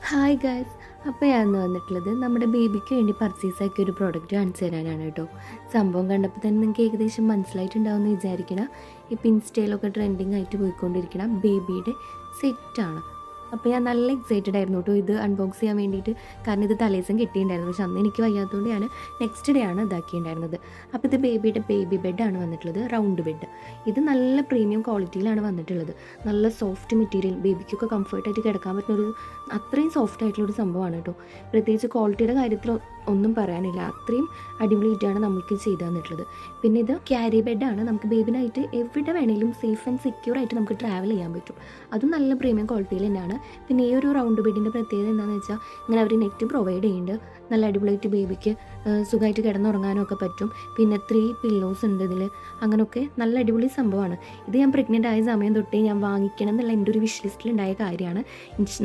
Hi guys. അപ്പോൾ ഞാൻ ഇന്ന് വന്നിട്ടുള്ളത് നമ്മുടെ ബേബിക്ക് വേണ്ടി പർച്ചേസ് ആക്കിയ ഒരു പ്രോഡക്റ്റ് കാണിച്ചു തരാനാണ് കേട്ടോ. സംഭവം കണ്ടപ്പോൾ തന്നെ നിങ്ങൾക്ക് ഏകദേശം മനസ്സിലായിട്ടുണ്ടാവും എന്ന് വിചാരിക്കണം. ഇപ്പോൾ ഇൻസ്റ്റയിലൊക്കെ ട്രെൻഡിങ് ആയിട്ട് പോയിക്കൊണ്ടിരിക്കണം ബേബിയുടെ സെറ്റാണ്. അപ്പോൾ ഞാൻ നല്ല എക്സൈറ്റഡ് ആയിരുന്നു കേട്ടോ ഇത് അൺബോക്സ് ചെയ്യാൻ വേണ്ടിയിട്ട്. കാരണം ഇത് തലേദിവസം കിട്ടിയിട്ടുണ്ടായിരുന്നു, പക്ഷെ അന്ന് എനിക്ക് വയ്യാത്തതുകൊണ്ട് ഞാൻ നെക്സ്റ്റ് ഡേ ആണ് ഇതാക്കിയിട്ടുണ്ടായിരുന്നത്. അപ്പോൾ ഇത് ബേബിയുടെ ബേബി ബെഡാണ് വന്നിട്ടുള്ളത്, റൗണ്ട് ബെഡ്. ഇത് നല്ല പ്രീമിയം ക്വാളിറ്റിയിലാണ് വന്നിട്ടുള്ളത്. നല്ല സോഫ്റ്റ് മെറ്റീരിയൽ, ബേബിക്കൊക്കെ കംഫർട്ടായിട്ട് കിടക്കാൻ പറ്റുന്നൊരു അത്രയും സോഫ്റ്റ് ആയിട്ടുള്ളൊരു സംഭവമാണ് കേട്ടോ. പ്രത്യേകിച്ച് ക്വാളിറ്റിയുടെ കാര്യത്തിൽ ഒന്നും പറയാനില്ല, അത്രയും അടിപൊളിയായിട്ടാണ് നമുക്ക് ചെയ്തു തന്നിട്ടുള്ളത്. പിന്നെ ഇത് ക്യാരി ബെഡാണ്, നമുക്ക് ബേബിനായിട്ട് എവിടെ വേണമെങ്കിലും സേഫ് ആൻഡ് സെക്യൂർ ആയിട്ട് നമുക്ക് ട്രാവൽ ചെയ്യാൻ പറ്റും. അതും നല്ല പ്രീമിയം ക്വാളിറ്റിയിൽ തന്നെയാണ്. പിന്നെ ഈ ഒരു റൗണ്ട് ബെഡിൻ്റെ പ്രത്യേകത എന്താണെന്ന് വെച്ചാൽ ഇങ്ങനെ അവർ നെറ്റ് പ്രൊവൈഡ് ചെയ്യുന്നുണ്ട്. നല്ല അടിപൊളിയായിട്ട് ബേബിക്ക് സുഖമായിട്ട് കിടന്നുറങ്ങാനും ഒക്കെ പറ്റും. പിന്നെ 3 പില്ലോസ് ഉണ്ട് ഇതിൽ. അങ്ങനെയൊക്കെ നല്ല അടിപൊളി സംഭവമാണ്. ഇത് ഞാൻ പ്രഗ്നൻ്റ് ആയ സമയം തൊട്ടേ ഞാൻ വാങ്ങിക്കണം എന്നുള്ള എൻ്റെ ഒരു വിഷ് ലിസ്റ്റിൽ ഉണ്ടായ കാര്യമാണ്.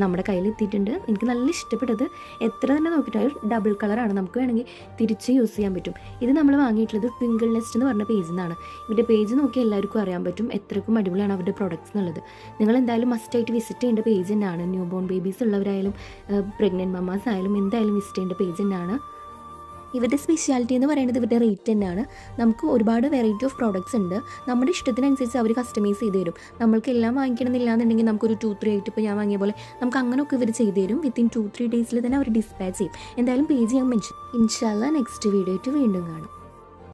നമ്മുടെ കയ്യിൽ എത്തിയിട്ടുണ്ട്. എനിക്ക് നല്ല ഇഷ്ടപ്പെട്ടത്. എത്ര തന്നെ നോക്കിയിട്ട് ഡബിൾ കളറാണ്, നമുക്ക് വേണമെങ്കിൽ തിരിച്ച് യൂസ് ചെയ്യാൻ പറ്റും. ഇത് നമ്മൾ വാങ്ങിയിട്ടുള്ളത് ട്വിങ്കിൾ നെസ്റ്റ് എന്ന് പറഞ്ഞ പേജിൽ നിന്നാണ്. ഇവരുടെ പേജ് നോക്കി എല്ലാവർക്കും അറിയാൻ പറ്റും എത്രക്കും അടിപൊളിയാണ് അവരുടെ പ്രൊഡക്ട്സ് എന്നുള്ളത്. നിങ്ങൾ എന്തായാലും മസ്റ്റായിട്ട് വിസിറ്റ് ചെയ്യേണ്ട പേജ് തന്നെയാണ്. ന്യൂ ബോൺ ബേബീസ് ഉള്ളവരായാലും പ്രഗ്നൻറ്റ് മമ്മാസ് ആയാലും എന്തായാലും വിസിറ്റ് ചെയ്യേണ്ട പേജ് തന്നെയാണ്. ഇവരുടെ സ്പെഷ്യാലിറ്റി എന്ന് പറയുന്നത് ഇവരുടെ റേറ്റ് തന്നെയാണ്. നമുക്ക് ഒരുപാട് വെറൈറ്റി ഓഫ് പ്രോഡക്റ്റ്സ് ഉണ്ട്. നമ്മുടെ ഇഷ്ടത്തിനനുസരിച്ച് അവർ കസ്റ്റമൈസ് ചെയ്ത് തരും. നമ്മൾക്ക് എല്ലാം വാങ്ങിക്കണമെന്നില്ല എന്നുണ്ടെങ്കിൽ നമുക്കൊരു 2-3 ആയിട്ട് ഇപ്പോൾ ഞാൻ വാങ്ങിയ പോലെ നമുക്ക് അങ്ങനെയൊക്കെ ഇവർ ചെയ്ത് തരും. വിത്തിൻ 2-3 ഡേയ്സിൽ തന്നെ അവർ ഡിസ്പാച്ച് ചെയ്യും. എന്തായാലും പേജ് ഞാൻ മെൻഷൻ. ഇൻഷാല്ലാ നെക്സ്റ്റ് വീഡിയോ ആയിട്ട് വീണ്ടും കാണും.